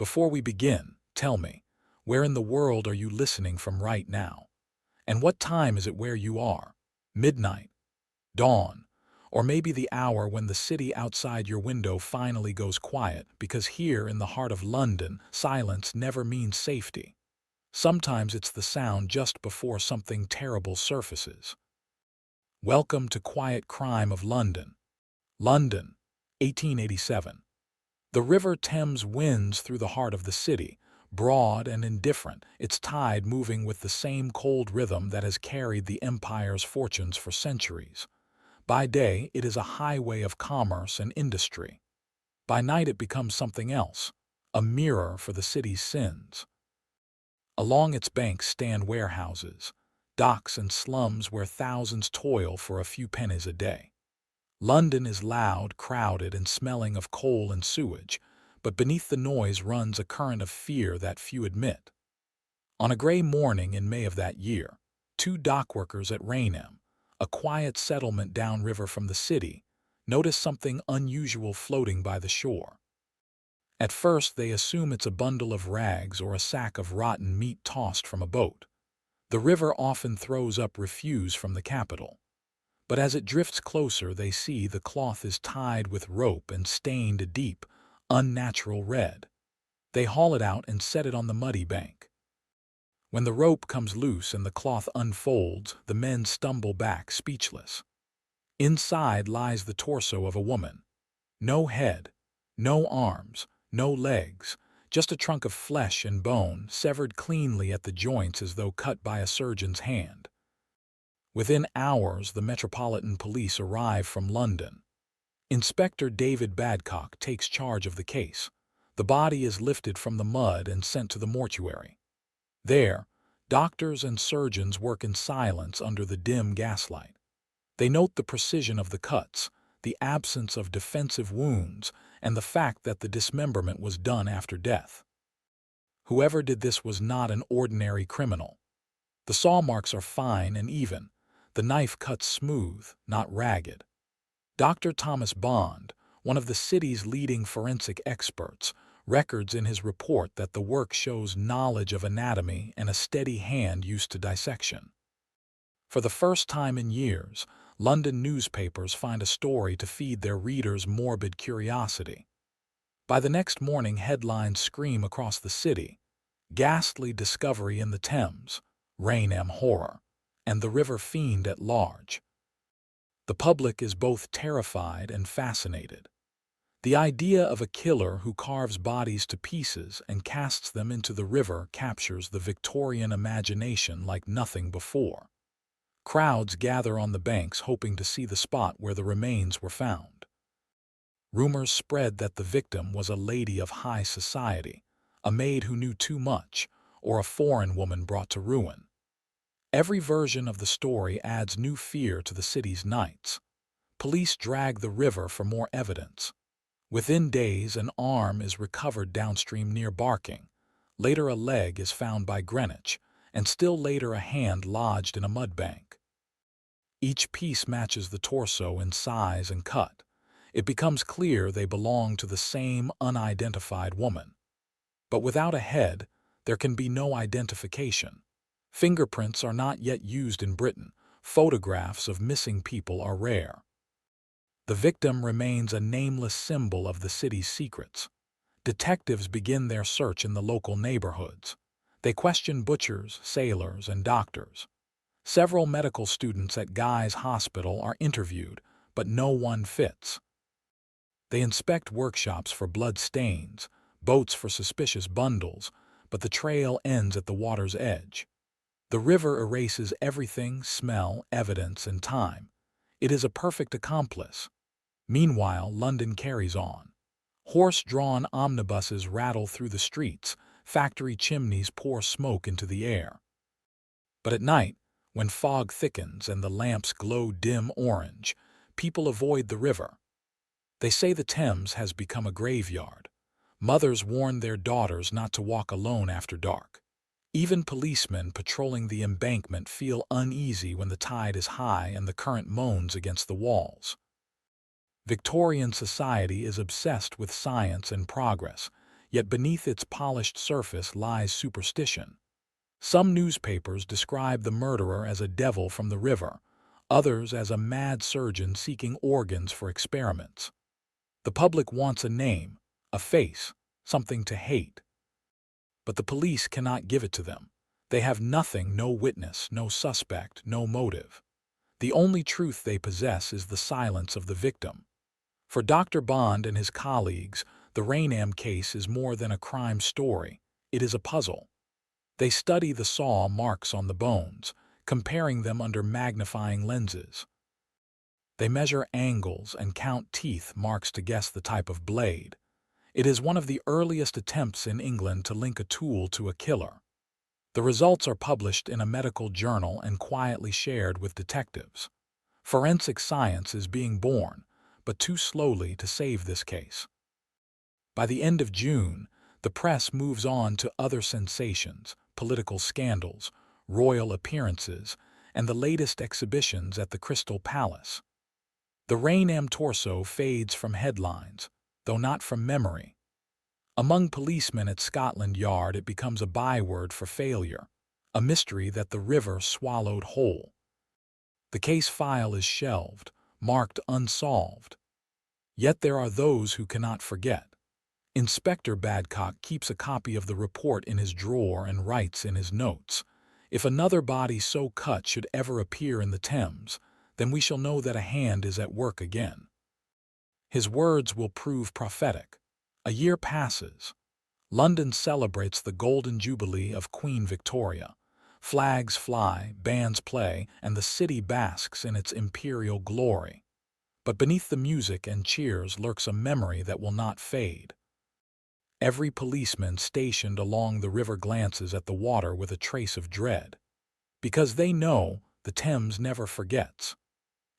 Before we begin, tell me, where in the world are you listening from right now? And what time is it where you are? Midnight? Dawn? Or maybe the hour when the city outside your window finally goes quiet, because here in the heart of London, silence never means safety. Sometimes it's the sound just before something terrible surfaces. Welcome to Quiet Crime of London. London, 1887. The River Thames winds through the heart of the city, broad and indifferent, its tide moving with the same cold rhythm that has carried the empire's fortunes for centuries. By day, it is a highway of commerce and industry. By night, it becomes something else, a mirror for the city's sins. Along its banks stand warehouses, docks and slums where thousands toil for a few pennies a day. London is loud, crowded, and smelling of coal and sewage, but beneath the noise runs a current of fear that few admit. On a gray morning in May of that year, two dockworkers at Rainham, a quiet settlement downriver from the city, notice something unusual floating by the shore. At first, they assume it's a bundle of rags or a sack of rotten meat tossed from a boat. The river often throws up refuse from the capital. But as it drifts closer, they see the cloth is tied with rope and stained a deep, unnatural red. They haul it out and set it on the muddy bank. When the rope comes loose and the cloth unfolds, the men stumble back, speechless. Inside lies the torso of a woman. No head, no arms, no legs, just a trunk of flesh and bone, severed cleanly at the joints as though cut by a surgeon's hand. Within hours, the Metropolitan Police arrive from London. Inspector David Badcock takes charge of the case. The body is lifted from the mud and sent to the mortuary. There, doctors and surgeons work in silence under the dim gaslight. They note the precision of the cuts, the absence of defensive wounds, and the fact that the dismemberment was done after death. Whoever did this was not an ordinary criminal. The saw marks are fine and even. The knife cuts smooth, not ragged. Dr. Thomas Bond, one of the city's leading forensic experts, records in his report that the work shows knowledge of anatomy and a steady hand used to dissection. For the first time in years, London newspapers find a story to feed their readers' morbid curiosity. By the next morning, headlines scream across the city: ghastly discovery in the Thames, Rainham horror, and the river fiend at large. The public is both terrified and fascinated. The idea of a killer who carves bodies to pieces and casts them into the river captures the Victorian imagination like nothing before. Crowds gather on the banks hoping to see the spot where the remains were found. Rumors spread that the victim was a lady of high society, a maid who knew too much, or a foreign woman brought to ruin. Every version of the story adds new fear to the city's nights. Police drag the river for more evidence. Within days, an arm is recovered downstream near Barking. Later, a leg is found by Greenwich, and still later a hand lodged in a mudbank. Each piece matches the torso in size and cut. It becomes clear they belong to the same unidentified woman. But without a head, there can be no identification. Fingerprints are not yet used in Britain. Photographs of missing people are rare. The victim remains a nameless symbol of the city's secrets. Detectives begin their search in the local neighborhoods. They question butchers, sailors, and doctors. Several medical students at Guy's Hospital are interviewed, but no one fits. They inspect workshops for blood stains, boats for suspicious bundles, but the trail ends at the water's edge. The river erases everything: smell, evidence, and time. It is a perfect accomplice. Meanwhile, London carries on. Horse-drawn omnibuses rattle through the streets, factory chimneys pour smoke into the air. But at night, when fog thickens and the lamps glow dim orange, people avoid the river. They say the Thames has become a graveyard. Mothers warn their daughters not to walk alone after dark. Even policemen patrolling the Embankment feel uneasy when the tide is high and the current moans against the walls. Victorian society is obsessed with science and progress, yet beneath its polished surface lies superstition. Some newspapers describe the murderer as a devil from the river, others as a mad surgeon seeking organs for experiments. The public wants a name, a face, something to hate. But the police cannot give it to them. They have nothing, no witness, no suspect, no motive. The only truth they possess is the silence of the victim. For Dr. Bond and his colleagues, the Rainham case is more than a crime story. It is a puzzle. They study the saw marks on the bones, comparing them under magnifying lenses. They measure angles and count teeth marks to guess the type of blade. It is one of the earliest attempts in England to link a tool to a killer. The results are published in a medical journal and quietly shared with detectives. Forensic science is being born, but too slowly to save this case. By the end of June, the press moves on to other sensations, political scandals, royal appearances, and the latest exhibitions at the Crystal Palace. The Rainham torso fades from headlines, though not from memory. Among policemen at Scotland Yard, it becomes a byword for failure, a mystery that the river swallowed whole. The case file is shelved, marked unsolved. Yet there are those who cannot forget. Inspector Badcock keeps a copy of the report in his drawer and writes in his notes, "If another body so cut should ever appear in the Thames, then we shall know that a hand is at work again." His words will prove prophetic. A year passes. London celebrates the Golden Jubilee of Queen Victoria. Flags fly, bands play, and the city basks in its imperial glory. But beneath the music and cheers lurks a memory that will not fade. Every policeman stationed along the river glances at the water with a trace of dread, because they know the Thames never forgets.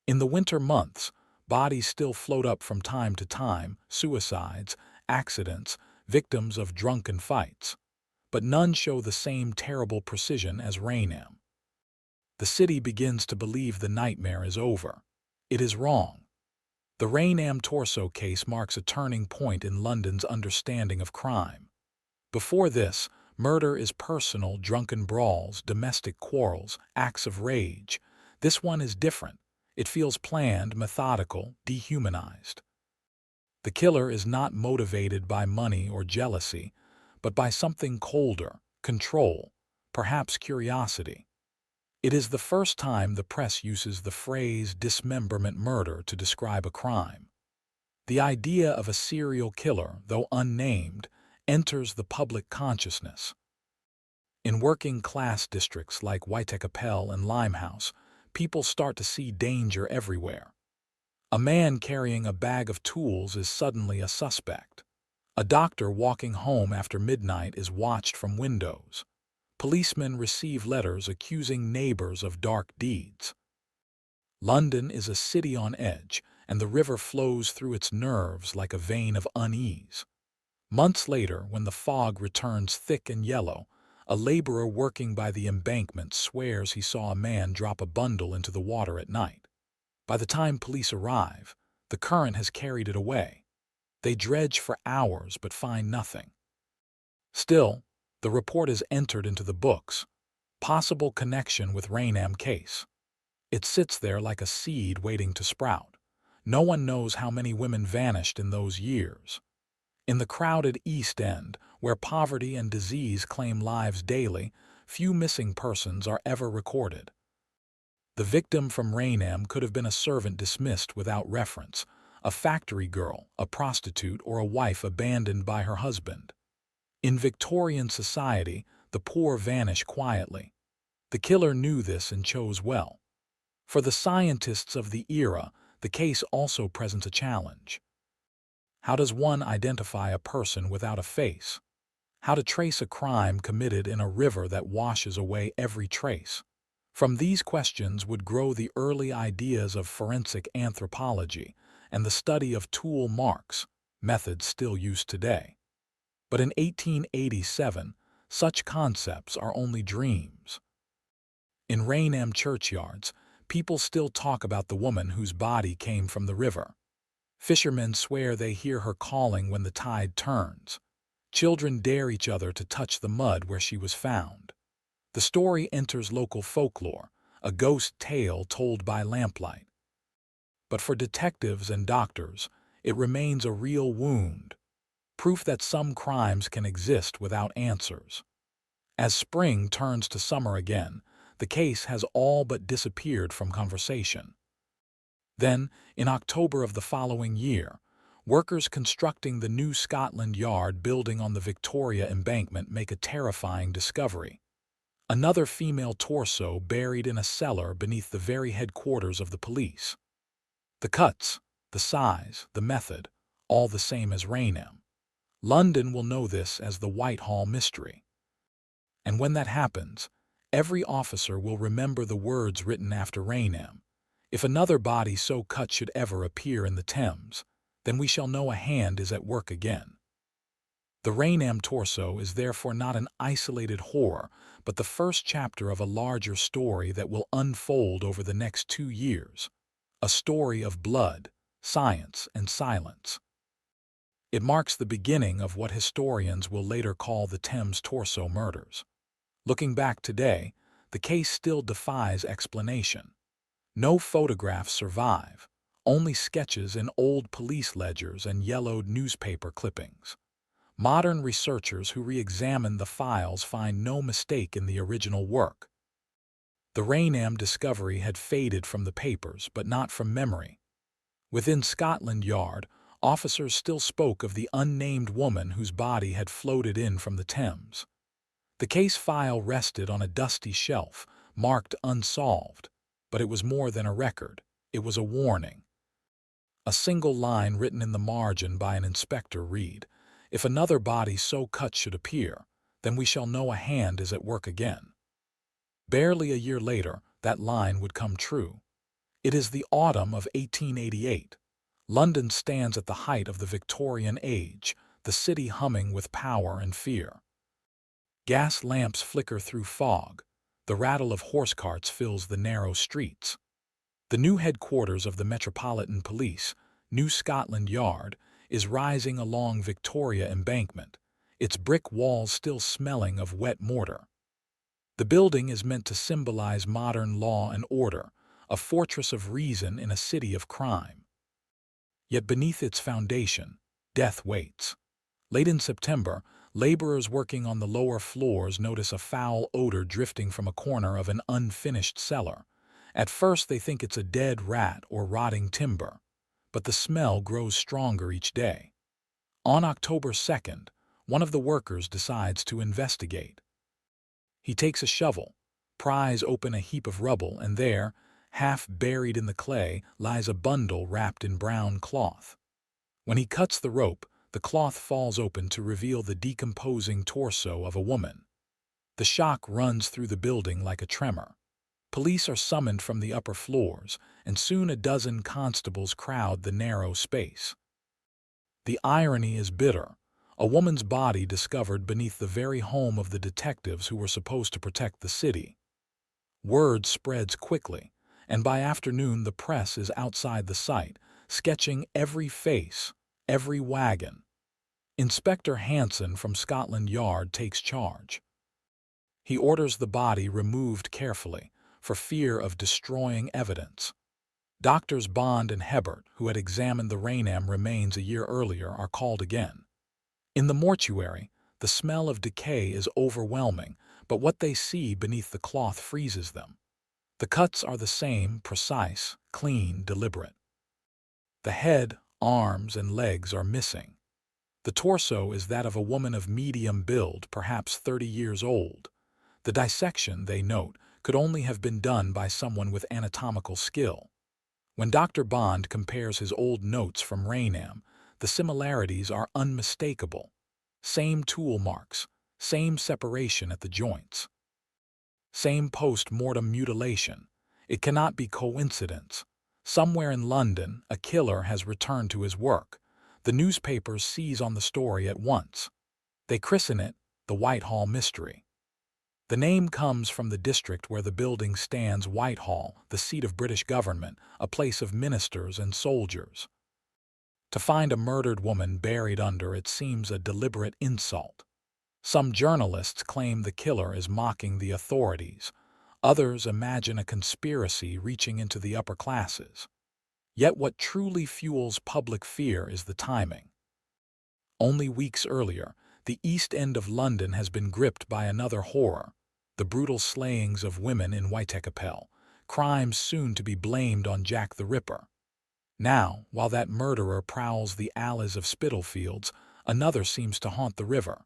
In the winter months, bodies still float up from time to time, suicides, accidents, victims of drunken fights. But none show the same terrible precision as Rainham. The city begins to believe the nightmare is over. It is wrong. The Rainham torso case marks a turning point in London's understanding of crime. Before this, murder is personal, drunken brawls, domestic quarrels, acts of rage. This one is different. It feels planned, methodical, dehumanized. The killer is not motivated by money or jealousy, but by something colder, control, perhaps curiosity. It is the first time the press uses the phrase dismemberment murder to describe a crime. The idea of a serial killer, though unnamed, enters the public consciousness. In working-class districts like Whitehall and Limehouse, people start to see danger everywhere. A man carrying a bag of tools is suddenly a suspect. A doctor walking home after midnight is watched from windows. Policemen receive letters accusing neighbors of dark deeds. London is a city on edge, and the river flows through its nerves like a vein of unease. Months later, when the fog returns thick and yellow, a laborer working by the Embankment swears he saw a man drop a bundle into the water at night. By the time police arrive, the current has carried it away. They dredge for hours but find nothing. Still, the report is entered into the books. Possible connection with Rainham case. It sits there like a seed waiting to sprout. No one knows how many women vanished in those years. In the crowded East End, where poverty and disease claim lives daily, few missing persons are ever recorded. The victim from Rainham could have been a servant dismissed without reference, a factory girl, a prostitute, or a wife abandoned by her husband. In Victorian society, the poor vanish quietly. The killer knew this and chose well. For the scientists of the era, the case also presents a challenge. How does one identify a person without a face? How to trace a crime committed in a river that washes away every trace? From these questions would grow the early ideas of forensic anthropology and the study of tool marks, methods still used today. But in 1887, such concepts are only dreams. In Rainham churchyards, people still talk about the woman whose body came from the river. Fishermen swear they hear her calling when the tide turns. Children dare each other to touch the mud where she was found. The story enters local folklore, a ghost tale told by lamplight. But for detectives and doctors, it remains a real wound, proof that some crimes can exist without answers. As spring turns to summer again, the case has all but disappeared from conversation. Then, in October of the following year, workers constructing the new Scotland Yard building on the Victoria Embankment make a terrifying discovery. Another female torso buried in a cellar beneath the very headquarters of the police. The cuts, the size, the method, all the same as Rainham. London will know this as the Whitehall mystery. And when that happens, every officer will remember the words written after Rainham. If another body so cut should ever appear in the Thames, then we shall know a hand is at work again. The Rainham torso is therefore not an isolated horror, but the first chapter of a larger story that will unfold over the next 2 years. A story of blood, science, and silence. It marks the beginning of what historians will later call the Thames Torso Murders. Looking back today, the case still defies explanation. No photographs survive, only sketches in old police ledgers and yellowed newspaper clippings. Modern researchers who re-examine the files find no mistake in the original work. The Rainham discovery had faded from the papers, but not from memory. Within Scotland Yard, officers still spoke of the unnamed woman whose body had floated in from the Thames. The case file rested on a dusty shelf, marked Unsolved, but it was more than a record, it was a warning. A single line written in the margin by an inspector read, "If another body so cut should appear, then we shall know a hand is at work again." Barely a year later, that line would come true. It is the autumn of 1888. London stands at the height of the Victorian age, the city humming with power and fear. Gas lamps flicker through fog. The rattle of horse carts fills the narrow streets. The new headquarters of the Metropolitan Police, New Scotland Yard, is rising along Victoria Embankment, its brick walls still smelling of wet mortar. The building is meant to symbolize modern law and order, a fortress of reason in a city of crime. Yet beneath its foundation, death waits. Late in September, laborers working on the lower floors notice a foul odor drifting from a corner of an unfinished cellar. At first they think it's a dead rat or rotting timber, but the smell grows stronger each day. On October 2nd, one of the workers decides to investigate. He takes a shovel, pries open a heap of rubble, and there, half buried in the clay, lies a bundle wrapped in brown cloth. When he cuts the rope, the cloth falls open to reveal the decomposing torso of a woman. The shock runs through the building like a tremor. Police are summoned from the upper floors, and soon a dozen constables crowd the narrow space. The irony is bitter. A woman's body discovered beneath the very home of the detectives who were supposed to protect the city. Word spreads quickly, and by afternoon the press is outside the site, sketching every face, every wagon. Inspector Hanson from Scotland Yard takes charge. He orders the body removed carefully, for fear of destroying evidence. Doctors Bond and Hebert, who had examined the Rainham remains a year earlier, are called again. In the mortuary, the smell of decay is overwhelming, but what they see beneath the cloth freezes them. The cuts are the same, precise, clean, deliberate. The head, arms, and legs are missing. The torso is that of a woman of medium build, perhaps 30 years old. The dissection, they note, could only have been done by someone with anatomical skill. When Dr. Bond compares his old notes from Rainham, the similarities are unmistakable. Same tool marks, same separation at the joints, same post-mortem mutilation. It cannot be coincidence. Somewhere in London, a killer has returned to his work. The newspapers seize on the story at once. They christen it the Whitehall Mystery. The name comes from the district where the building stands, Whitehall, the seat of British government, a place of ministers and soldiers. To find a murdered woman buried under it seems a deliberate insult. Some journalists claim the killer is mocking the authorities. Others imagine a conspiracy reaching into the upper classes. Yet what truly fuels public fear is the timing. Only weeks earlier, the East End of London has been gripped by another horror, the brutal slayings of women in Whitehall, crimes soon to be blamed on Jack the Ripper. Now, while that murderer prowls the alleys of Spitalfields, another seems to haunt the river.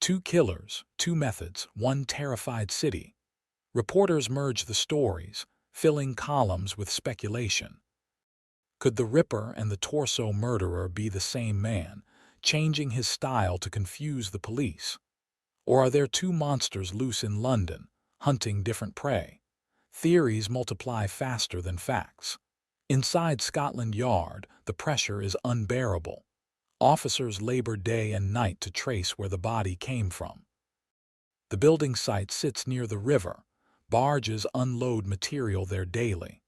Two killers, two methods, one terrified city. Reporters merge the stories, filling columns with speculation. Could the Ripper and the Torso Murderer be the same man, changing his style to confuse the police? Or are there two monsters loose in London, hunting different prey? Theories multiply faster than facts. Inside Scotland Yard, the pressure is unbearable. Officers labor day and night to trace where the body came from. The building site sits near the river. Barges unload material there daily.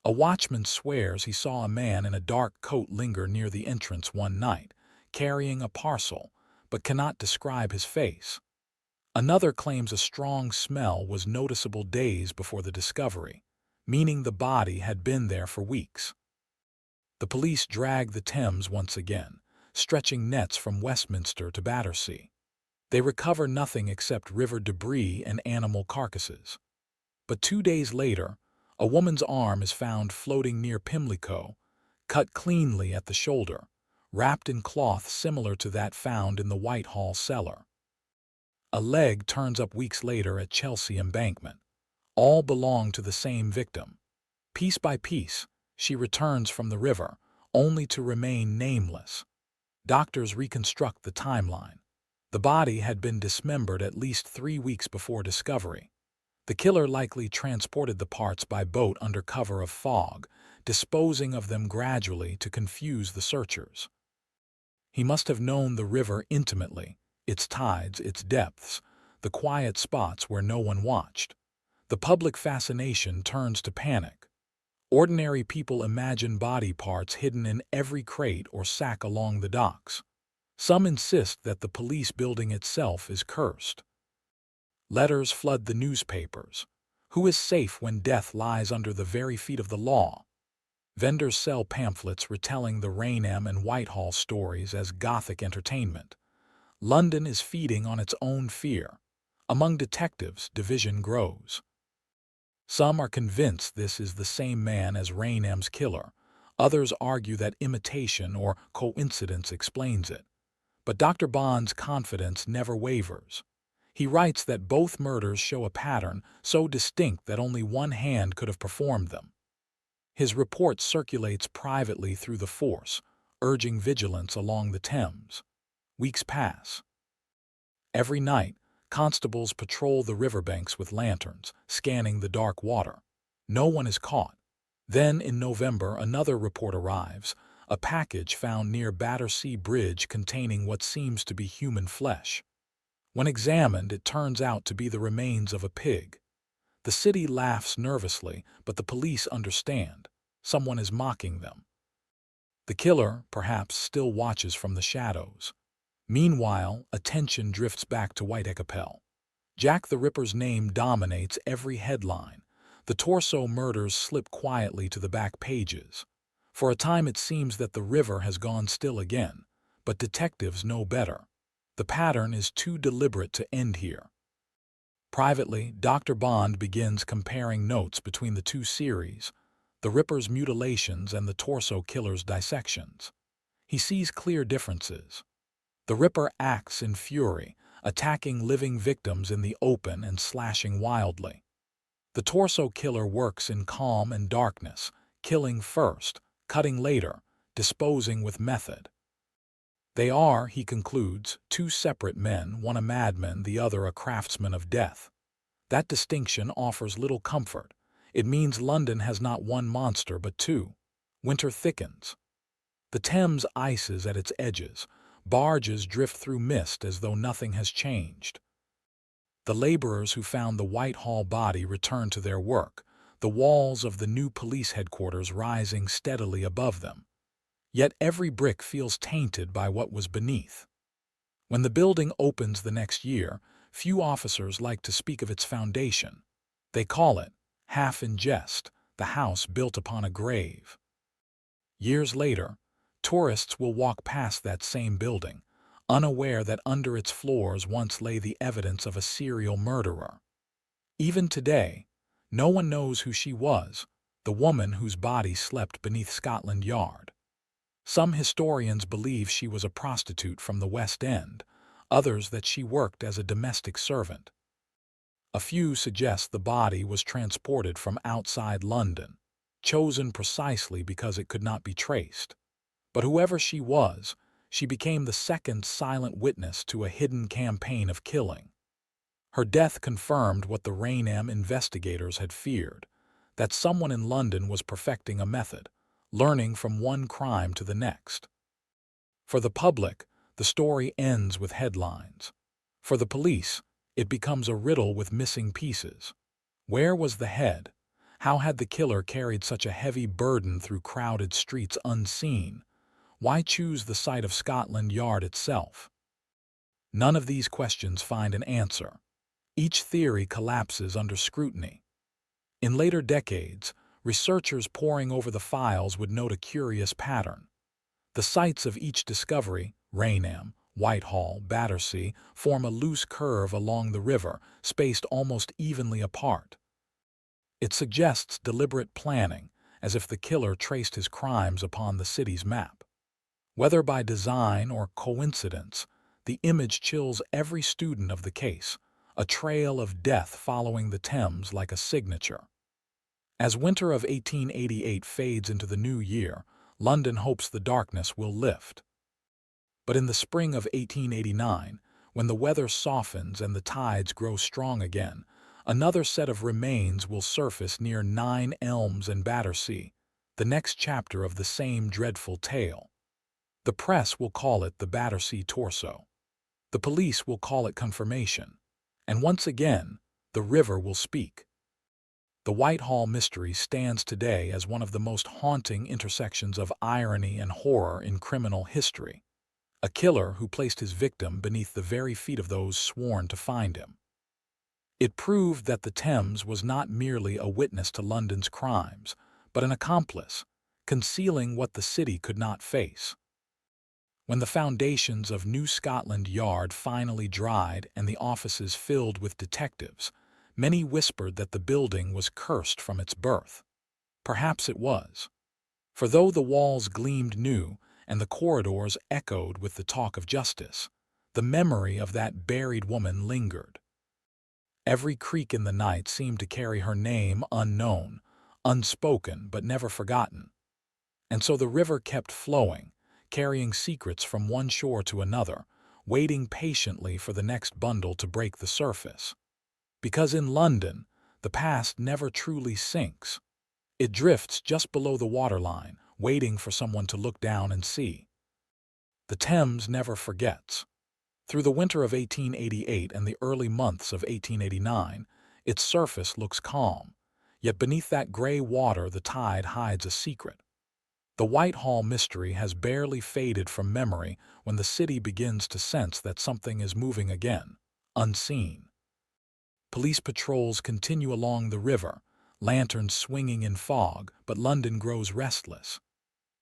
A watchman swears he saw a man in a dark coat linger near the entrance one night, carrying a parcel, but cannot describe his face. Another claims a strong smell was noticeable days before the discovery, meaning the body had been there for weeks. The police drag the Thames once again, stretching nets from Westminster to Battersea. They recover nothing except river debris and animal carcasses. But 2 days later, a woman's arm is found floating near Pimlico, cut cleanly at the shoulder, wrapped in cloth similar to that found in the Whitehall cellar. A leg turns up weeks later at Chelsea Embankment. All belong to the same victim. Piece by piece, she returns from the river, only to remain nameless. Doctors reconstruct the timeline. The body had been dismembered at least 3 weeks before discovery. The killer likely transported the parts by boat under cover of fog, disposing of them gradually to confuse the searchers. He must have known the river intimately, its tides, its depths, the quiet spots where no one watched. The public fascination turns to panic. Ordinary people imagine body parts hidden in every crate or sack along the docks. Some insist that the police building itself is cursed. Letters flood the newspapers. Who is safe when death lies under the very feet of the law? Vendors sell pamphlets retelling the Rainham and Whitehall stories as Gothic entertainment. London is feeding on its own fear. Among detectives, division grows. Some are convinced this is the same man as Rainham's killer. Others argue that imitation or coincidence explains it. But Dr. Bond's confidence never wavers. He writes that both murders show a pattern so distinct that only one hand could have performed them. His report circulates privately through the force, urging vigilance along the Thames. Weeks pass. Every night, constables patrol the riverbanks with lanterns, scanning the dark water. No one is caught. Then, in November, another report arrives, a package found near Battersea Bridge containing what seems to be human flesh. When examined, it turns out to be the remains of a pig. The city laughs nervously, but the police understand. Someone is mocking them. The killer, perhaps, still watches from the shadows. Meanwhile, attention drifts back to Whitehall. Jack the Ripper's name dominates every headline. The Torso Murders slip quietly to the back pages. For a time it seems that the river has gone still again, but detectives know better. The pattern is too deliberate to end here. Privately, Dr. Bond begins comparing notes between the two series, the Ripper's mutilations and the Torso Killer's dissections. He sees clear differences. The Ripper acts in fury, attacking living victims in the open and slashing wildly. The Torso Killer works in calm and darkness, killing first, cutting later, disposing with method. They are, he concludes, two separate men, one a madman, the other a craftsman of death. That distinction offers little comfort. It means London has not one monster but two. Winter thickens. The Thames ices at its edges. Barges drift through mist as though nothing has changed. The laborers who found the Whitehall body return to their work, the walls of the new police headquarters rising steadily above them. Yet every brick feels tainted by what was beneath. When the building opens the next year, few officers like to speak of its foundation. They call it, half in jest, the house built upon a grave. Years later, tourists will walk past that same building, unaware that under its floors once lay the evidence of a serial murderer. Even today, no one knows who she was, the woman whose body slept beneath Scotland Yard. Some historians believe she was a prostitute from the West End, others that she worked as a domestic servant. A few suggest the body was transported from outside London, chosen precisely because it could not be traced. But whoever she was, she became the second silent witness to a hidden campaign of killing. Her death confirmed what the Rainham investigators had feared, that someone in London was perfecting a method, learning from one crime to the next. For the public, the story ends with headlines. For the police, it becomes a riddle with missing pieces. Where was the head? How had the killer carried such a heavy burden through crowded streets unseen? Why choose the site of Scotland Yard itself? None of these questions find an answer. Each theory collapses under scrutiny. In later decades, researchers poring over the files would note a curious pattern. The sites of each discovery, Rainham, Whitehall, Battersea, form a loose curve along the river, spaced almost evenly apart. It suggests deliberate planning, as if the killer traced his crimes upon the city's map. Whether by design or coincidence, the image chills every student of the case, a trail of death following the Thames like a signature. As winter of 1888 fades into the new year, London hopes the darkness will lift. But in the spring of 1889, when the weather softens and the tides grow strong again, another set of remains will surface near 9 Elms and Battersea, the next chapter of the same dreadful tale. The press will call it the Battersea Torso. The police will call it confirmation. And once again, the river will speak. The Whitehall mystery stands today as one of the most haunting intersections of irony and horror in criminal history. A killer who placed his victim beneath the very feet of those sworn to find him. It proved that the Thames was not merely a witness to London's crimes, but an accomplice, concealing what the city could not face. When the foundations of New Scotland Yard finally dried and the offices filled with detectives, many whispered that the building was cursed from its birth. Perhaps it was. For though the walls gleamed new and the corridors echoed with the talk of justice, the memory of that buried woman lingered. Every creak in the night seemed to carry her name unknown, unspoken but never forgotten. And so the river kept flowing, carrying secrets from one shore to another, waiting patiently for the next bundle to break the surface. Because in London, the past never truly sinks. It drifts just below the waterline, waiting for someone to look down and see. The Thames never forgets. Through the winter of 1888 and the early months of 1889, its surface looks calm, yet beneath that gray water the tide hides a secret. The Whitehall mystery has barely faded from memory when the city begins to sense that something is moving again, unseen. Police patrols continue along the river, lanterns swinging in fog, but London grows restless.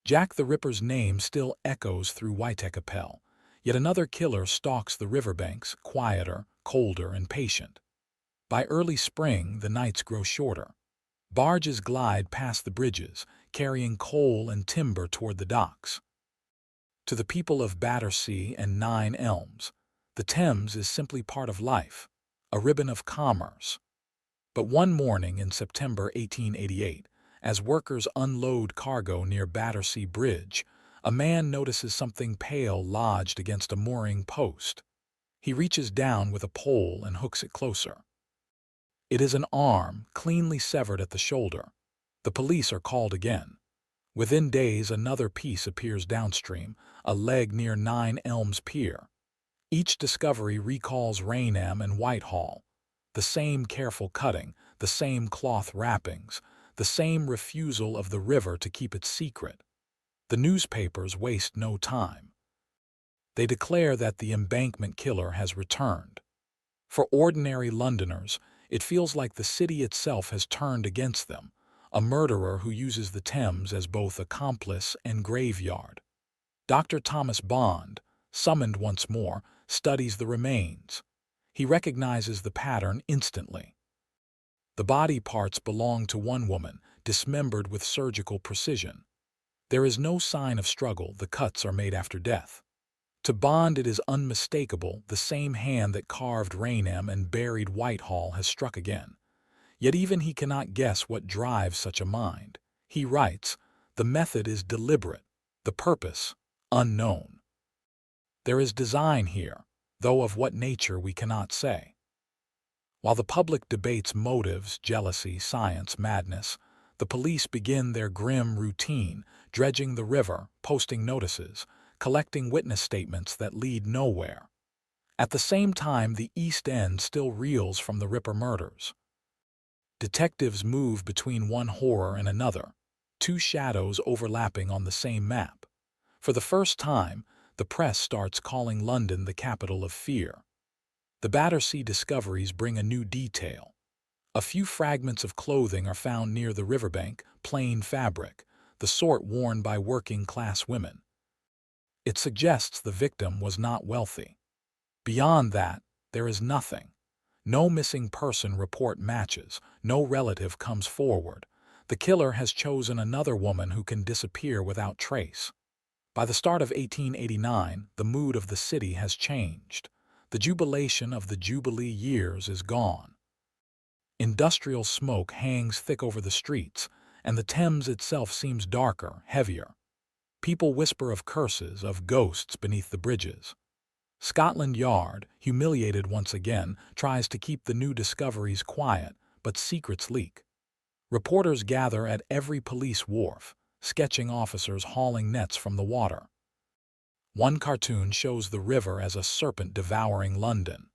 Jack the Ripper's name still echoes through Whitehall, yet another killer stalks the riverbanks, quieter, colder, and patient. By early spring, the nights grow shorter. Barges glide past the bridges, carrying coal and timber toward the docks. To the people of Battersea and 9 Elms, the Thames is simply part of life, a ribbon of commerce. But one morning in September 1888, as workers unload cargo near Battersea Bridge, a man notices something pale lodged against a mooring post. He reaches down with a pole and hooks it closer. It is an arm, cleanly severed at the shoulder. The police are called again. Within days, another piece appears downstream, a leg near 9 Elms Pier. Each discovery recalls Rainham and Whitehall. The same careful cutting, the same cloth wrappings, the same refusal of the river to keep its secret. The newspapers waste no time. They declare that the Embankment killer has returned. For ordinary Londoners, it feels like the city itself has turned against them, a murderer who uses the Thames as both accomplice and graveyard. Dr. Thomas Bond, summoned once more, studies the remains. He recognizes the pattern instantly. The body parts belong to one woman, dismembered with surgical precision. There is no sign of struggle, the cuts are made after death. To Bond it is unmistakable, the same hand that carved Rainham and buried Whitehall has struck again. Yet even he cannot guess what drives such a mind. He writes, "The method is deliberate, the purpose unknown." There is design here, though of what nature we cannot say. While the public debates motives, jealousy, science, madness, the police begin their grim routine, dredging the river, posting notices, collecting witness statements that lead nowhere. At the same time, the East End still reels from the Ripper murders. Detectives move between one horror and another, two shadows overlapping on the same map. For the first time, the press starts calling London the capital of fear. The Battersea discoveries bring a new detail. A few fragments of clothing are found near the riverbank, plain fabric, the sort worn by working-class women. It suggests the victim was not wealthy. Beyond that, there is nothing. No missing person report matches, no relative comes forward. The killer has chosen another woman who can disappear without trace. By the start of 1889, the mood of the city has changed. The jubilation of the Jubilee years is gone. Industrial smoke hangs thick over the streets, and the Thames itself seems darker, heavier. People whisper of curses, of ghosts beneath the bridges. Scotland Yard, humiliated once again, tries to keep the new discoveries quiet, but secrets leak. Reporters gather at every police wharf, sketching officers hauling nets from the water. One cartoon shows the river as a serpent devouring London.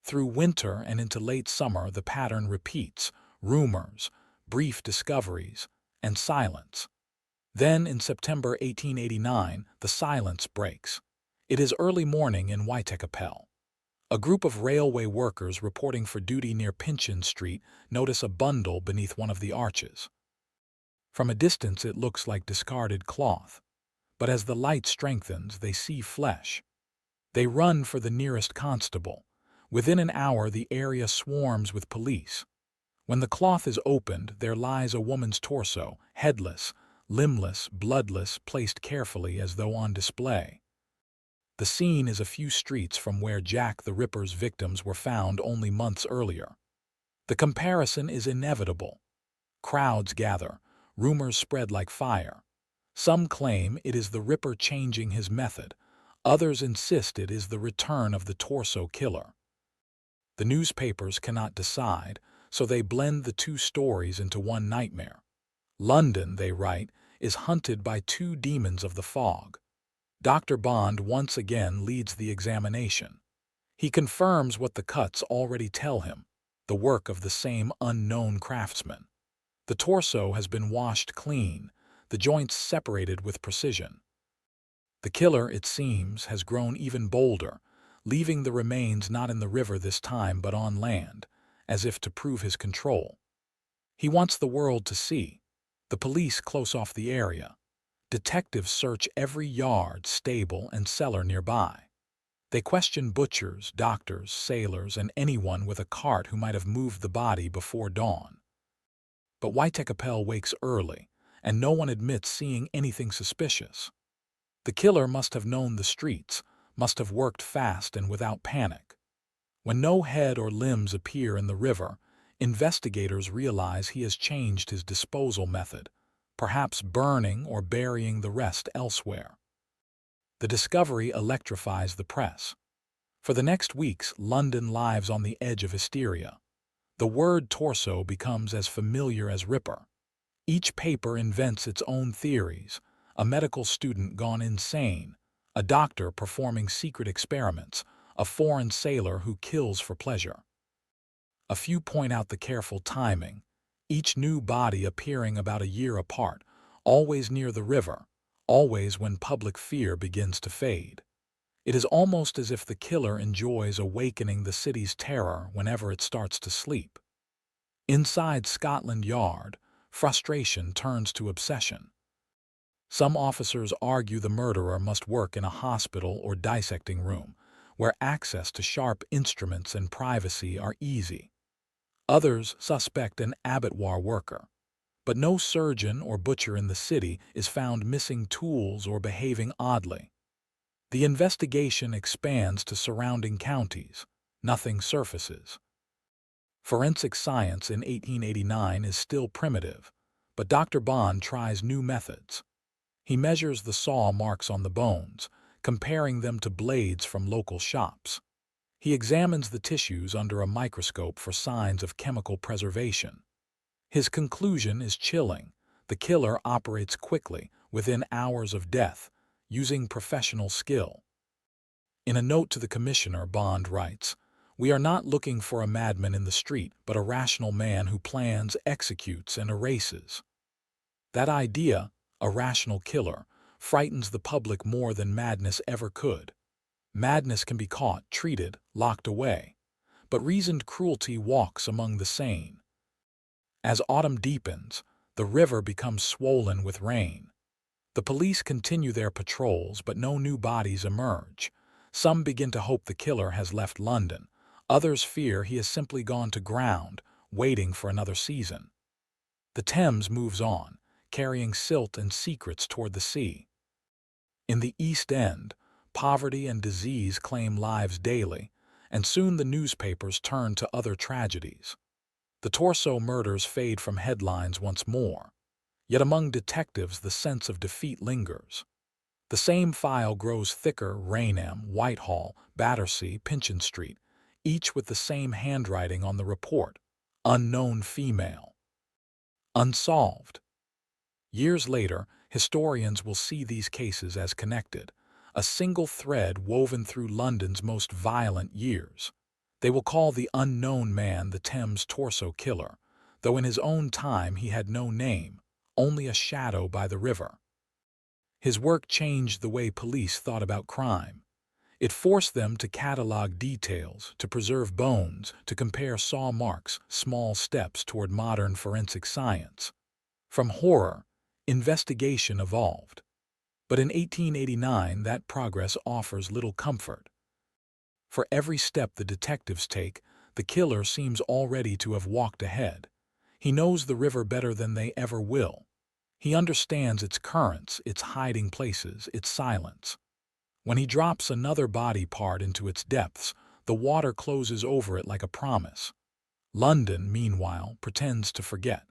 Through winter and into late summer, the pattern repeats: rumors, brief discoveries, and silence. Then, in September 1889, the silence breaks. It is early morning in Whitehall. A group of railway workers reporting for duty near Pinchin Street notice a bundle beneath one of the arches. From a distance it looks like discarded cloth, but as the light strengthens they see flesh. They run for the nearest constable. Within an hour the area swarms with police. When the cloth is opened, there lies a woman's torso, headless, limbless, bloodless, placed carefully as though on display. The scene is a few streets from where Jack the Ripper's victims were found only months earlier. The comparison is inevitable. Crowds gather, rumors spread like fire. Some claim it is the Ripper changing his method, others insist it is the return of the torso killer. The newspapers cannot decide, so they blend the two stories into one nightmare. London, they write, is hunted by two demons of the fog. Dr. Bond once again leads the examination. He confirms what the cuts already tell him, the work of the same unknown craftsman. The torso has been washed clean, the joints separated with precision. The killer, it seems, has grown even bolder, leaving the remains not in the river this time but on land, as if to prove his control. He wants the world to see. The police close off the area. Detectives search every yard, stable, and cellar nearby. They question butchers, doctors, sailors, and anyone with a cart who might have moved the body before dawn. But Whitehall wakes early, and no one admits seeing anything suspicious. The killer must have known the streets, must have worked fast and without panic. When no head or limbs appear in the river, investigators realize he has changed his disposal method, perhaps burning or burying the rest elsewhere. The discovery electrifies the press. For the next weeks, London lives on the edge of hysteria. The word torso becomes as familiar as Ripper. Each paper invents its own theories: a medical student gone insane, a doctor performing secret experiments, a foreign sailor who kills for pleasure. A few point out the careful timing, each new body appearing about a year apart, always near the river, always when public fear begins to fade. It is almost as if the killer enjoys awakening the city's terror whenever it starts to sleep. Inside Scotland Yard, frustration turns to obsession. Some officers argue the murderer must work in a hospital or dissecting room, where access to sharp instruments and privacy are easy. Others suspect an abattoir worker, but no surgeon or butcher in the city is found missing tools or behaving oddly. The investigation expands to surrounding counties. Nothing surfaces. Forensic science in 1889 is still primitive, but Dr. Bond tries new methods. He measures the saw marks on the bones, comparing them to blades from local shops. He examines the tissues under a microscope for signs of chemical preservation. His conclusion is chilling. The killer operates quickly, within hours of death, using professional skill. In a note to the commissioner, Bond writes, "We are not looking for a madman in the street, but a rational man who plans, executes, and erases." That idea, a rational killer, frightens the public more than madness ever could. Madness can be caught, treated, locked away, but reasoned cruelty walks among the sane. As autumn deepens, the river becomes swollen with rain. The police continue their patrols, but no new bodies emerge. Some begin to hope the killer has left London. Others fear he has simply gone to ground, waiting for another season. The Thames moves on, carrying silt and secrets toward the sea. In the East End, poverty and disease claim lives daily, and soon the newspapers turn to other tragedies. The Torso Murders fade from headlines once more. Yet among detectives the sense of defeat lingers. The same file grows thicker: Rainham, Whitehall, Battersea, Pinchin Street, each with the same handwriting on the report: unknown female. Unsolved. Years later, historians will see these cases as connected, a single thread woven through London's most violent years. They will call the unknown man the Thames Torso Killer, though in his own time he had no name, only a shadow by the river. His work changed the way police thought about crime. It forced them to catalog details, to preserve bones, to compare saw marks, small steps toward modern forensic science. From horror, investigation evolved. But in 1889, that progress offers little comfort. For every step the detectives take, the killer seems already to have walked ahead. He knows the river better than they ever will. He understands its currents, its hiding places, its silence. When he drops another body part into its depths, the water closes over it like a promise. London, meanwhile, pretends to forget.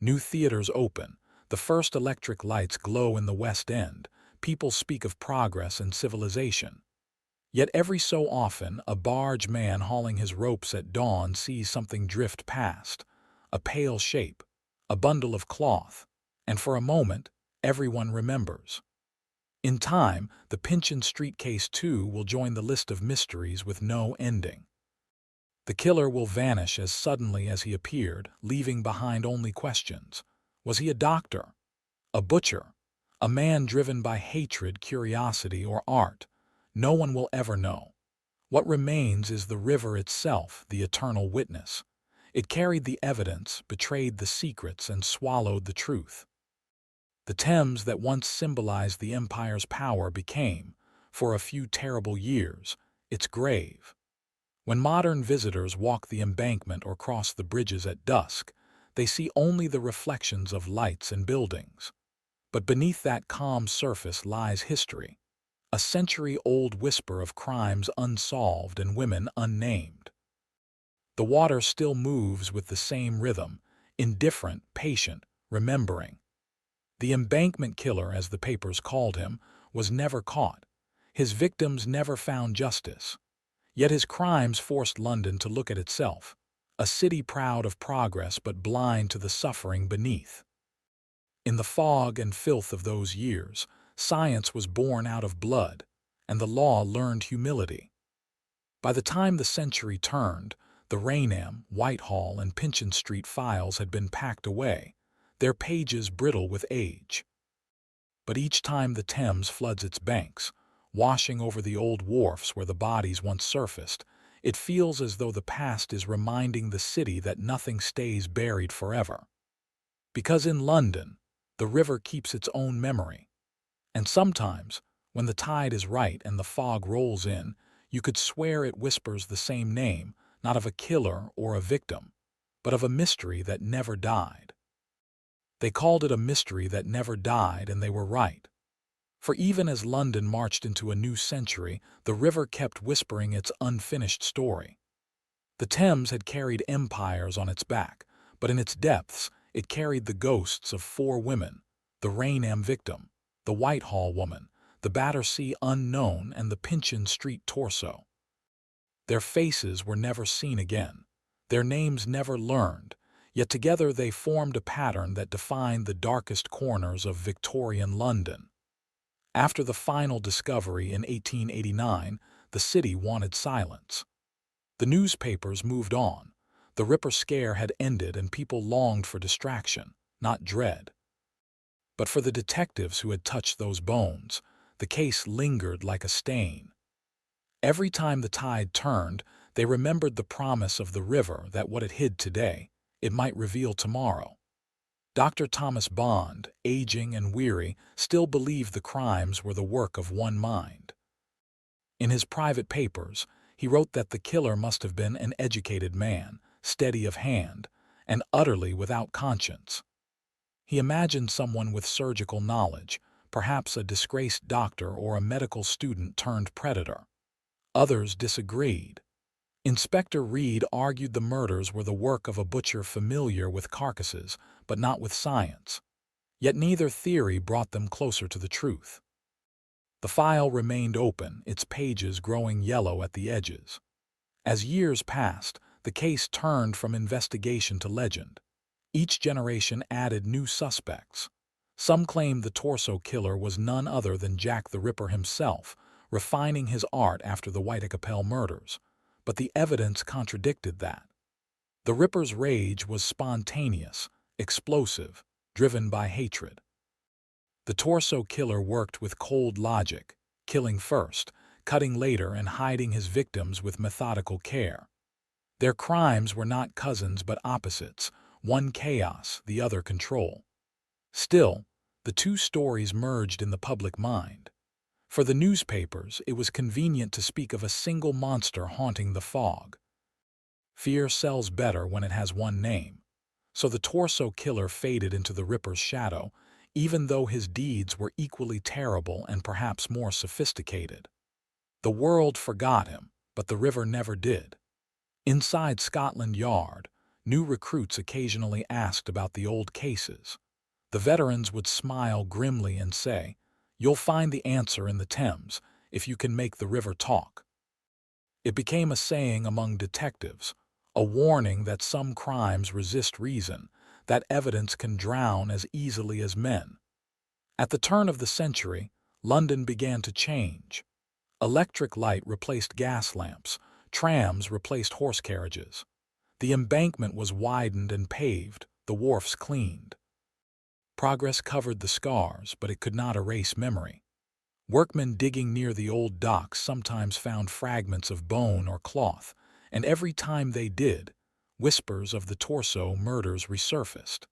New theaters open. The first electric lights glow in the West End. People speak of progress and civilization. Yet every so often, a barge man hauling his ropes at dawn sees something drift past. A pale shape, a bundle of cloth, and for a moment, everyone remembers. In time, the Pinchin Street case too will join the list of mysteries with no ending. The killer will vanish as suddenly as he appeared, leaving behind only questions. Was he a doctor? A butcher? A man driven by hatred, curiosity, or art? No one will ever know. What remains is the river itself, the eternal witness. It carried the evidence, betrayed the secrets, and swallowed the truth. The Thames that once symbolized the empire's power became, for a few terrible years, its grave. When modern visitors walk the Embankment or cross the bridges at dusk, they see only the reflections of lights and buildings. But beneath that calm surface lies history, a century-old whisper of crimes unsolved and women unnamed. The water still moves with the same rhythm, indifferent, patient, remembering. The Embankment Killer, as the papers called him, was never caught. His victims never found justice. Yet his crimes forced London to look at itself, a city proud of progress but blind to the suffering beneath. In the fog and filth of those years, science was born out of blood, and the law learned humility. By the time the century turned, the Rainham, Whitehall, and Pinchin Street files had been packed away, their pages brittle with age. but each time the Thames floods its banks, washing over the old wharfs where the bodies once surfaced, it feels as though the past is reminding the city that nothing stays buried forever. Because in London, the river keeps its own memory. And sometimes, when the tide is right and the fog rolls in, you could swear it whispers the same name, not of a killer or a victim, but of a mystery that never died. They called it a mystery that never died, and they were right. For even as London marched into a new century, the river kept whispering its unfinished story. The Thames had carried empires on its back, but in its depths it carried the ghosts of 4 women: the Rainham victim, the Whitehall woman, the Battersea unknown, and the Pinchin Street torso. Their faces were never seen again, their names never learned, yet together they formed a pattern that defined the darkest corners of Victorian London. After the final discovery in 1889, the city wanted silence. The newspapers moved on. The Ripper scare had ended and people longed for distraction, not dread. But for the detectives who had touched those bones, the case lingered like a stain. Every time the tide turned, they remembered the promise of the river that what it hid today, it might reveal tomorrow. Dr. Thomas Bond, aging and weary, still believed the crimes were the work of one mind. In his private papers, he wrote that the killer must have been an educated man, steady of hand, and utterly without conscience. He imagined someone with surgical knowledge, perhaps a disgraced doctor or a medical student turned predator. Others disagreed. Inspector Reed argued the murders were the work of a butcher familiar with carcasses, but not with science. Yet neither theory brought them closer to the truth. The file remained open, its pages growing yellow at the edges. As years passed, the case turned from investigation to legend. Each generation added new suspects. Some claimed the torso killer was none other than Jack the Ripper himself, refining his art after the Whitehall murders. But the evidence contradicted that. The Ripper's rage was spontaneous, explosive, driven by hatred. The torso killer worked with cold logic, killing first, cutting later, and hiding his victims with methodical care. Their crimes were not cousins but opposites, one chaos, the other control. Still, the two stories merged in the public mind. For the newspapers, it was convenient to speak of a single monster haunting the fog. Fear sells better when it has one name. So the torso killer faded into the Ripper's shadow, even though his deeds were equally terrible and perhaps more sophisticated. The world forgot him, but the river never did. Inside Scotland Yard, new recruits occasionally asked about the old cases. The veterans would smile grimly and say, "You'll find the answer in the Thames, if you can make the river talk." It became a saying among detectives, a warning that some crimes resist reason, that evidence can drown as easily as men. At the turn of the century, London began to change. Electric light replaced gas lamps, trams replaced horse carriages. The embankment was widened and paved, the wharfs cleaned. Progress covered the scars, but it could not erase memory. Workmen digging near the old docks sometimes found fragments of bone or cloth, and every time they did, whispers of the Torso Murders resurfaced.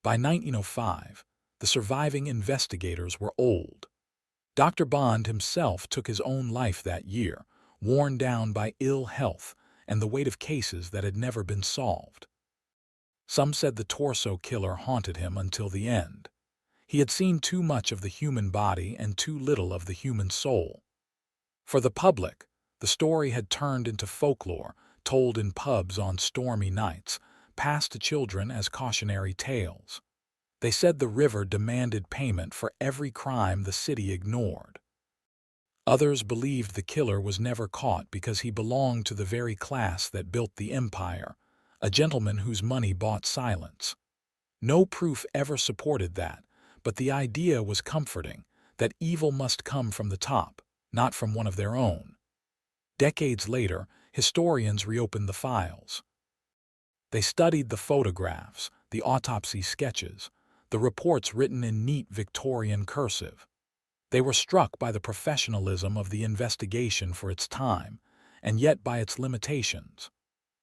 By 1905, the surviving investigators were old. Dr. Bond himself took his own life that year, worn down by ill health and the weight of cases that had never been solved. Some said the torso killer haunted him until the end. He had seen too much of the human body and too little of the human soul. For the public, the story had turned into folklore, told in pubs on stormy nights, passed to children as cautionary tales. They said the river demanded payment for every crime the city ignored. Others believed the killer was never caught because he belonged to the very class that built the empire, a gentleman whose money bought silence. No proof ever supported that, but the idea was comforting, that evil must come from the top, not from one of their own. Decades later, historians reopened the files. They studied the photographs, the autopsy sketches, the reports written in neat Victorian cursive. They were struck by the professionalism of the investigation for its time, and yet by its limitations.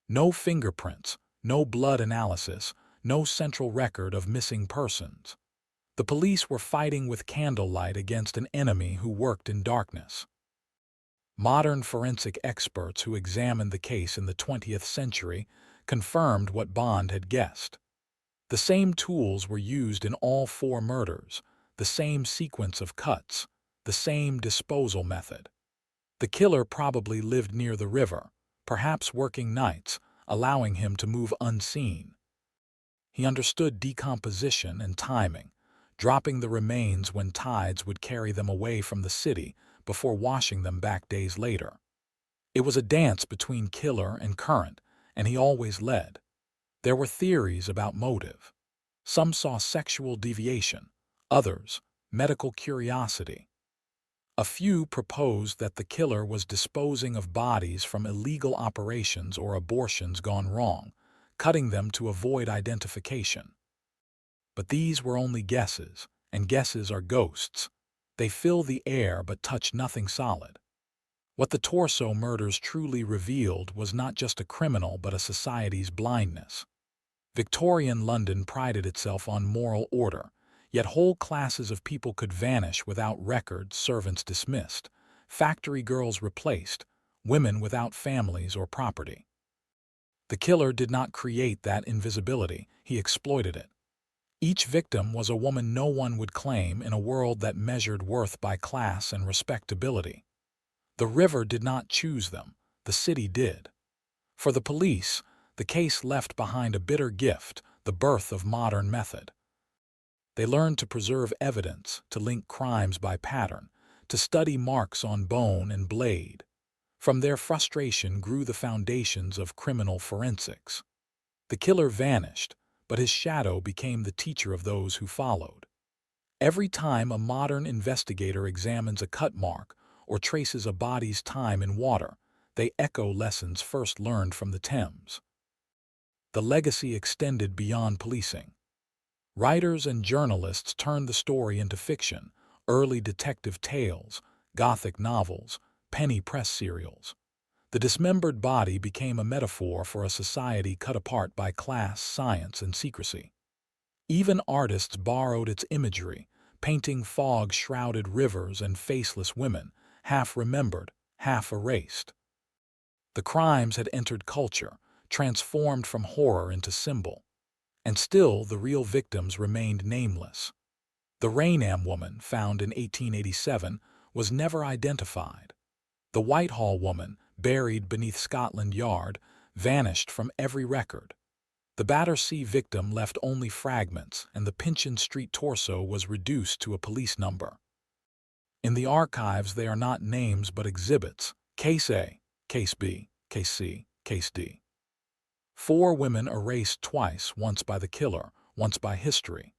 No fingerprints, no blood analysis, no central record of missing persons. The police were fighting with candlelight against an enemy who worked in darkness. Modern forensic experts who examined the case in the 20th century confirmed what Bond had guessed. The same tools were used in all four murders, the same sequence of cuts, the same disposal method. The killer probably lived near the river, perhaps working nights, allowing him to move unseen. He understood decomposition and timing, dropping the remains when tides would carry them away from the city before washing them back days later. It was a dance between killer and current, and he always led. There were theories about motive. Some saw sexual deviation, others, medical curiosity. A few proposed that the killer was disposing of bodies from illegal operations or abortions gone wrong, cutting them to avoid identification. But these were only guesses, and guesses are ghosts. They fill the air but touch nothing solid. What the Torso Murders truly revealed was not just a criminal but a society's blindness. Victorian London prided itself on moral order, yet whole classes of people could vanish without records, servants dismissed, factory girls replaced, women without families or property. The killer did not create that invisibility, he exploited it. Each victim was a woman no one would claim in a world that measured worth by class and respectability. The river did not choose them, the city did. For the police, the case left behind a bitter gift, the birth of modern method. They learned to preserve evidence, to link crimes by pattern, to study marks on bone and blade. From their frustration grew the foundations of criminal forensics. The killer vanished, but his shadow became the teacher of those who followed. Every time a modern investigator examines a cut mark or traces a body's time in water, they echo lessons first learned from the Thames. The legacy extended beyond policing. Writers and journalists turned the story into fiction, early detective tales, Gothic novels, penny press serials. The dismembered body became a metaphor for a society cut apart by class, science, and secrecy. Even artists borrowed its imagery, painting fog-shrouded rivers and faceless women, half remembered, half erased. The crimes had entered culture, transformed from horror into symbol. And still the real victims remained nameless. The Rainham woman, found in 1887, was never identified. The Whitehall woman, buried beneath Scotland Yard, vanished from every record. The Battersea victim left only fragments, and the Pinchin Street torso was reduced to a police number. In the archives they are not names but exhibits: Case A, Case B, Case C, Case D. 4 women erased twice, once by the killer, once by history.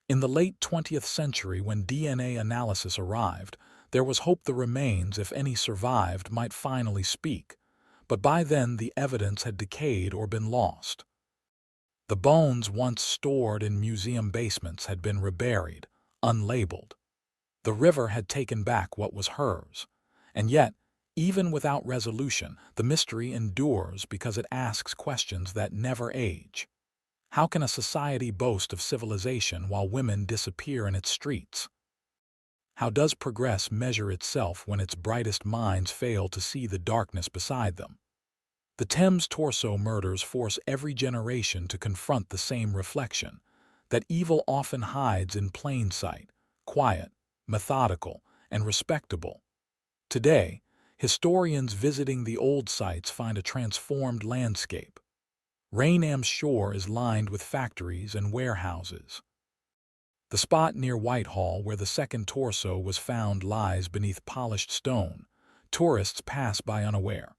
In the late 20th century, when DNA analysis arrived, there was hope the remains, if any survived, might finally speak, but by then the evidence had decayed or been lost. The bones once stored in museum basements had been reburied, unlabeled. The river had taken back what was hers, and yet, even without resolution, the mystery endures because it asks questions that never age. How can a society boast of civilization while women disappear in its streets? How does progress measure itself when its brightest minds fail to see the darkness beside them? The Thames Torso Murders force every generation to confront the same reflection, that evil often hides in plain sight, quiet, methodical, and respectable. Today, historians visiting the old sites find a transformed landscape. Rainham's shore is lined with factories and warehouses. The spot near Whitehall where the second torso was found lies beneath polished stone. Tourists pass by unaware.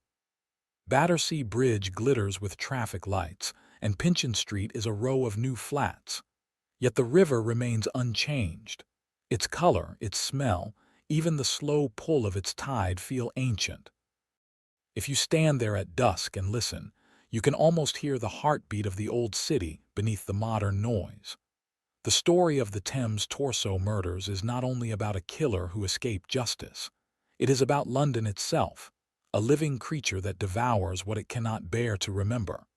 Battersea Bridge glitters with traffic lights, and Pinchin Street is a row of new flats. Yet the river remains unchanged. Its color, its smell, even the slow pull of its tide feel ancient. If you stand there at dusk and listen, you can almost hear the heartbeat of the old city beneath the modern noise. The story of the Thames Torso Murders is not only about a killer who escaped justice. It is about London itself, a living creature that devours what it cannot bear to remember.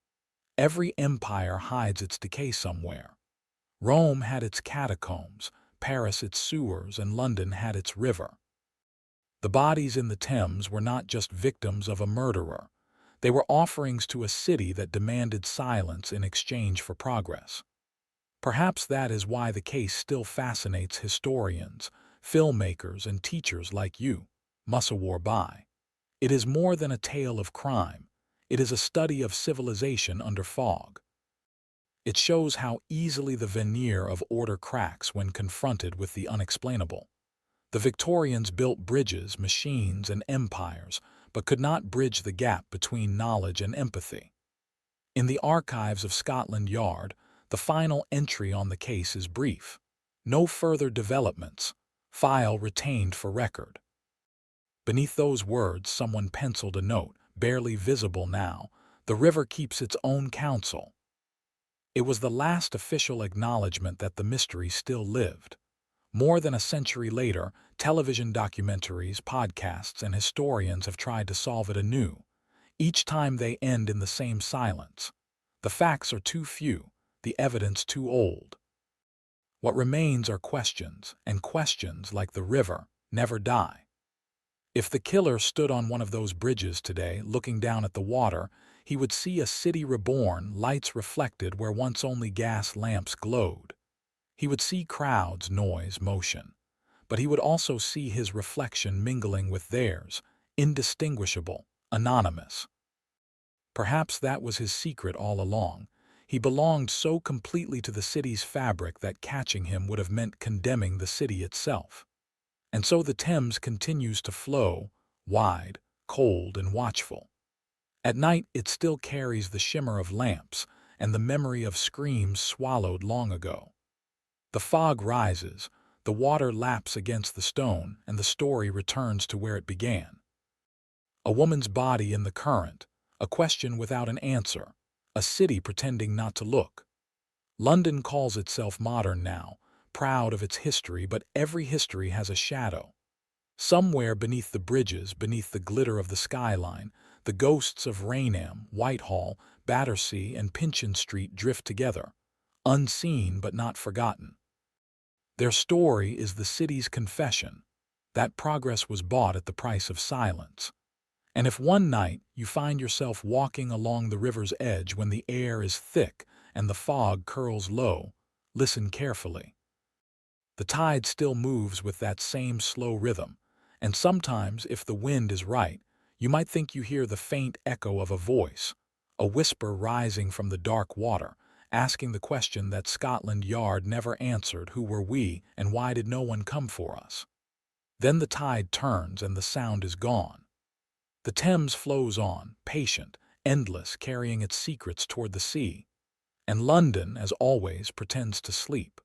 Every empire hides its decay somewhere. Rome had its catacombs, Paris its sewers, and London had its river. The bodies in the Thames were not just victims of a murderer. They were offerings to a city that demanded silence in exchange for progress. Perhaps that is why the case still fascinates historians, filmmakers, and teachers like you, Musawar Bai. It is more than a tale of crime. It is a study of civilization under fog. It shows how easily the veneer of order cracks when confronted with the unexplainable. The Victorians built bridges, machines, and empires, but could not bridge the gap between knowledge and empathy. In the archives of Scotland Yard, the final entry on the case is brief. No further developments. File retained for record. Beneath those words, someone penciled a note, barely visible now. The river keeps its own counsel. It was the last official acknowledgement that the mystery still lived. More than a century later, television documentaries, podcasts, and historians have tried to solve it anew. Each time they end in the same silence. The facts are too few, the evidence too old. What remains are questions, and questions, like the river, never die. If the killer stood on one of those bridges today, looking down at the water, he would see a city reborn, lights reflected where once only gas lamps glowed. He would see crowds, noise, motion. But he would also see his reflection mingling with theirs, indistinguishable, anonymous. Perhaps that was his secret all along. He belonged so completely to the city's fabric that catching him would have meant condemning the city itself. And so the Thames continues to flow, wide, cold, and watchful. At night it still carries the shimmer of lamps and the memory of screams swallowed long ago. The fog rises, the water laps against the stone, and the story returns to where it began. A woman's body in the current, a question without an answer, a city pretending not to look. London calls itself modern now, proud of its history, but every history has a shadow. Somewhere beneath the bridges, beneath the glitter of the skyline, the ghosts of Rainham, Whitehall, Battersea, and Pinchin Street drift together, unseen but not forgotten. Their story is the city's confession, that progress was bought at the price of silence. And if one night you find yourself walking along the river's edge when the air is thick and the fog curls low, listen carefully. The tide still moves with that same slow rhythm, and sometimes, if the wind is right, you might think you hear the faint echo of a voice, a whisper rising from the dark water, asking the question that Scotland Yard never answered: who were we, and why did no one come for us? Then the tide turns and the sound is gone. The Thames flows on, patient, endless, carrying its secrets toward the sea. And London, as always, pretends to sleep.